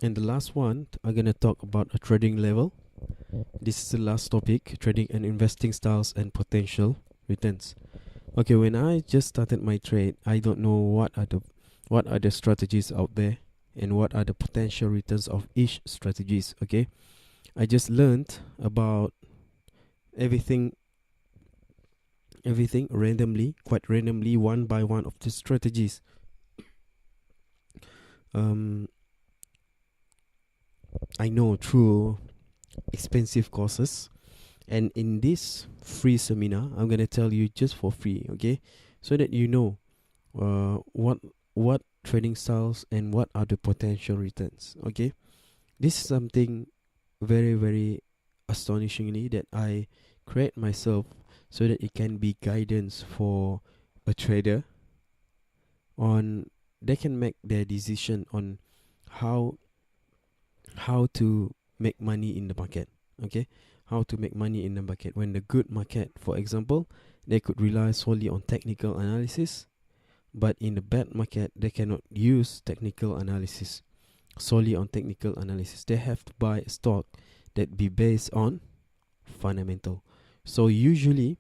And the last one, I'm gonna talk about a trading level. This is the last topic: trading and investing styles and potential returns. Okay, when I just started my trade, I don't know what are the strategies out there and what are the potential returns of each strategies. Okay, I just learned about everything everything randomly, quite randomly, one by one of the strategies. Um, I know through expensive courses, and in this free seminar, I'm gonna tell you just for free, okay, so that you know what trading styles and what are the potential returns. Okay, this is something very very astonishingly that I create myself so that it can be guidance for a trader on they can make their decision on how how to make money in the market. Okay, how to make money in the market when the good market, for example, they could rely solely on technical analysis, but in the bad market they cannot use technical analysis solely on technical analysis. They have to buy a stock that be based on fundamental. So usually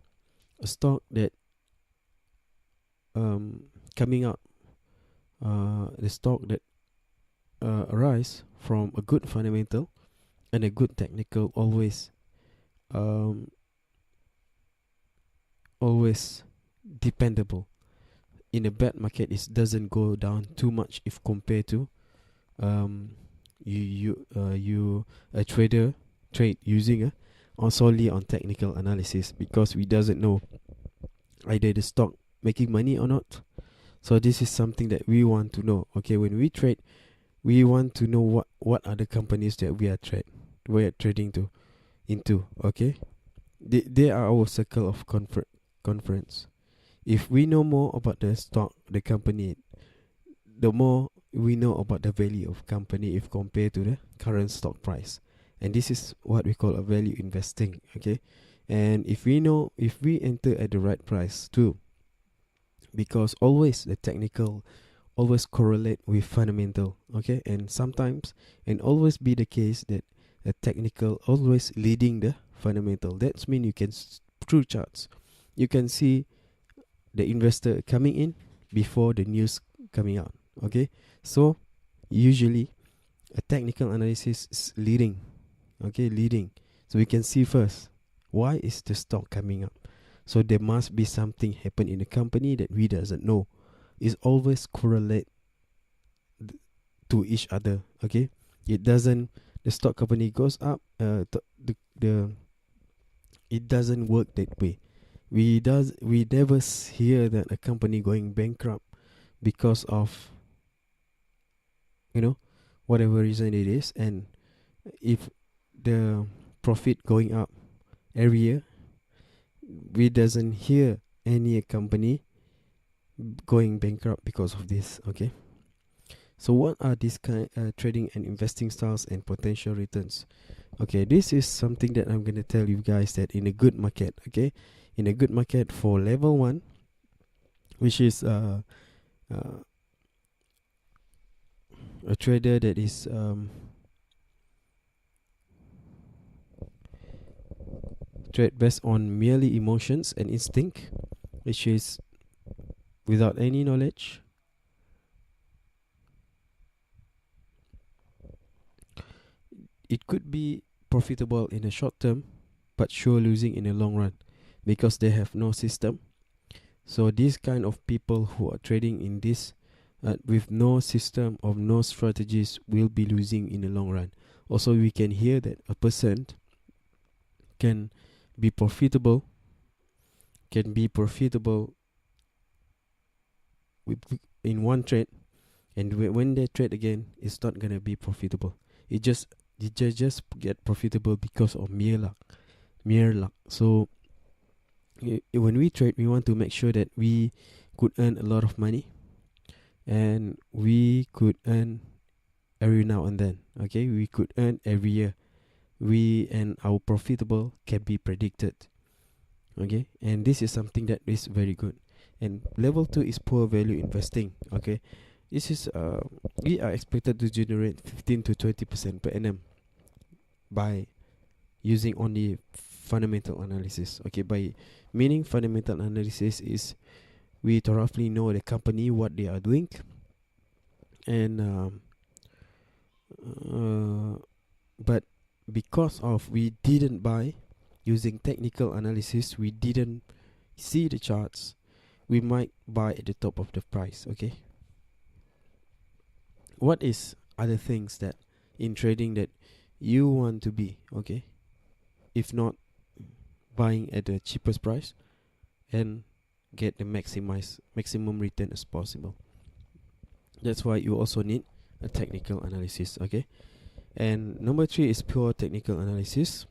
a stock that coming out the stock that arise from a good fundamental and a good technical um always dependable. In a bad market, it doesn't go down too much if compared to um you a trader trade using on solely on technical analysis, because we doesn't know either the stock making money or not. So this is something that we want to know. Okay, when we trade, we want to know what are the companies that we are trading to into. Okay, they are our circle of conference. If we know more about the stock, the company, the more we know about the value of company if compared to the current stock price. And this is what we call a value investing. Okay, and if we enter at the right price too, because always the technical always correlate with fundamental. Okay, and sometimes and always be the case that the technical always leading the fundamental. That's mean you can through charts you can see the investor coming in before the news coming out. Okay, so usually a technical analysis is leading. Okay, leading, so we can see first why is the stock coming up. So there must be something happen in the company that we doesn't know. Is always correlate to each other. Okay, it doesn't, the stock company goes up, the it doesn't work that way. We never hear that a company going bankrupt because of you know whatever reason it is. And if the profit going up every year, we doesn't hear any company going bankrupt because of this. Okay, so what are these kind trading and investing styles and potential returns? Okay, this is something that I'm gonna tell you guys that in a good market. Okay, in a good market for level 1, which is uh, a trader that is trade based on merely emotions and instinct, which is without any knowledge. It could be profitable in the short term, but sure losing in the long run because they have no system. So these kind of people who are trading in this with no system or no strategies will be losing in the long run. Also, we can hear that a person can be profitable, can be profitable with in one trade, and when they trade again, it's not gonna be profitable. It just just get profitable because of mere luck. So when we trade, we want to make sure that we could earn a lot of money, and we could earn every now and then. Okay, we could earn every year. We and our profitable can be predicted. Okay, and this is something that is very good. And level 2 is poor value investing. Okay, This is we are expected to generate 15 to 20% per annum by using only fundamental analysis. Okay, by meaning fundamental analysis is we roughly know the company what they are doing, and but because of we didn't buy using technical analysis, we didn't see the charts, we might buy at the top of the price. Okay, what is other things that in trading that you want to be? Okay, if not buying at the cheapest price and get the maximum return as possible. That's why you also need a technical analysis. Okay, and number 3 is pure technical analysis.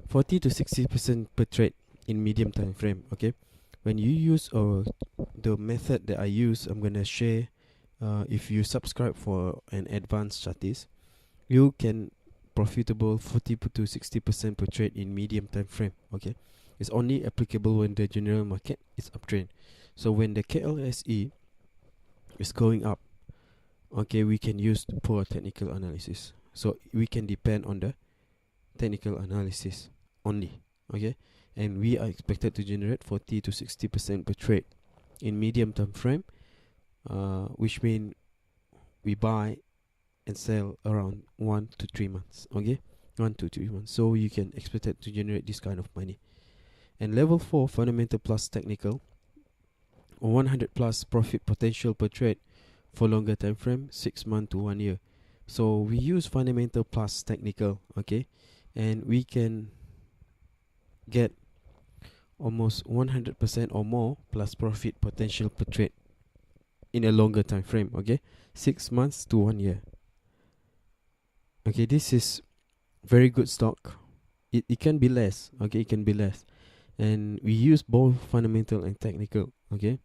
40 to 60% per trade in medium time frame. Okay, when you use the method that I use, I'm gonna share. If you subscribe for an advanced chartist, you can profitable 40 to 60% per trade in medium time frame. Okay, it's only applicable when the general market is uptrend. So when the KLSE is going up, okay, we can use poor technical analysis. So we can depend on the technical analysis only. Okay, and we are expected to generate 40 to 60% per trade in medium term frame, which means we buy and sell around 1 to 3 months. Okay, 1 to 3 months. So you can expect it to generate this kind of money. And level 4, fundamental plus technical, 100 plus profit potential per trade for longer time frame, 6 months to 1 year. So we use fundamental plus technical. Okay, and we can get almost 100% or more plus profit potential per trade in a longer time frame. Okay, 6 months to 1 year. Okay, this is very good stock. It can be less. Okay, it can be less, and we use both fundamental and technical. Okay,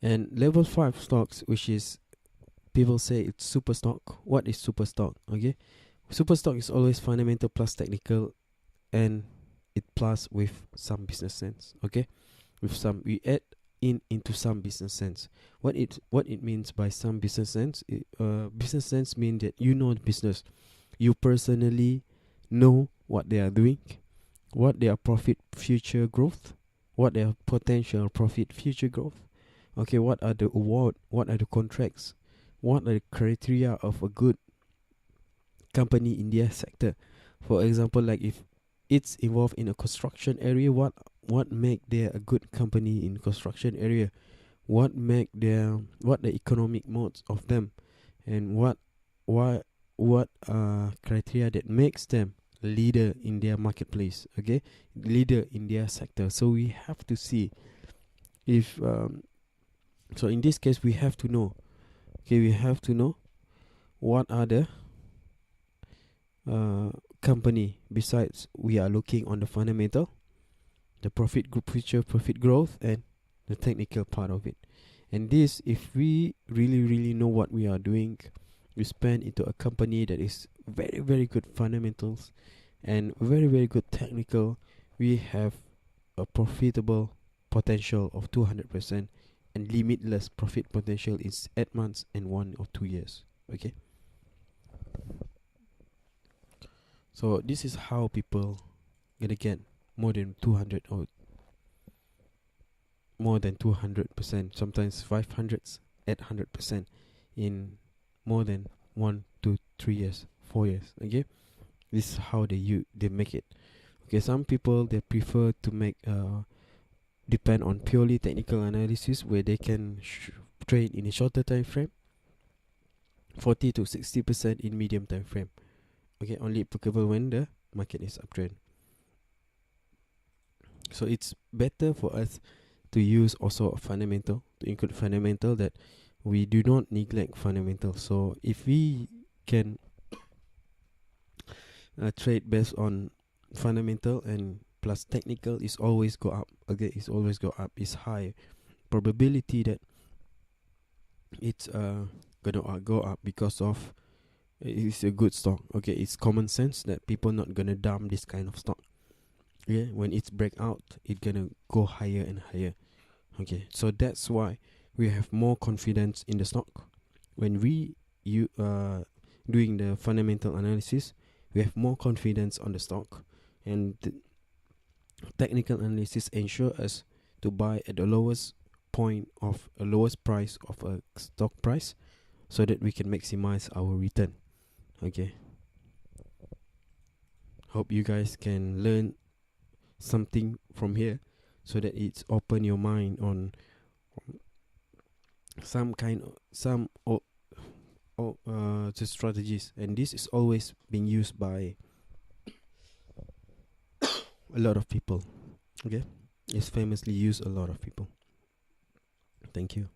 and level 5 stocks, which is people say it's super stock. What is super stock? Okay, super stock is always fundamental plus technical, and it plus with some business sense. Okay, with some we add into some business sense. What it means by some business sense? Business sense mean that you know the business, you personally know what they are doing, what their profit future growth, what their potential profit future growth. Okay, what are the award, what are the contracts, what are the criteria of a good company in their sector. For example, like if it's involved in a construction area, what make there a good company in construction area, what the economic modes of them, and what criteria that makes them leader in their marketplace. Okay, leader in their sector. So we have to see if so in this case we have to know. Okay, we have to know what are the company besides we are looking on the fundamental, the profit group future profit growth, and the technical part of it. And this, if we really know what we are doing, we spend into a company that is very good fundamentals and very good technical, we have a profitable potential of 200% and limitless profit potential in 8 months and 1 or 2 years. Okay, so this is how people gonna get more than 200 or more than 200%, sometimes 500s, 800% in more than 1 to 3 years, 4 years. Okay, this is how they make it. Okay, some people they prefer to make depend on purely technical analysis, where they can trade in a shorter time frame, 40 to 60% in medium time frame. Okay, only applicable when the market is uptrend. So it's better for us to use also a fundamental, to include fundamental, that we do not neglect fundamental. So if we can trade based on fundamental and plus technical, is always go up. Okay, it's always go up. It's high probability that it's gonna go up because of it's a good stock. Okay, it's common sense that people not gonna dump this kind of stock. Yeah, when it's break out, it gonna go higher and higher. Okay, so that's why we have more confidence in the stock. When we you doing the fundamental analysis, we have more confidence on the stock, and the technical analysis ensure us to buy at the lowest point of a lowest price of a stock price, so that we can maximize our return. Okay, hope you guys can learn something from here, so that it's open your mind on some kind of some the strategies, and this is always being used by a lot of people. Okay, it's famously used a lot of people. Thank you.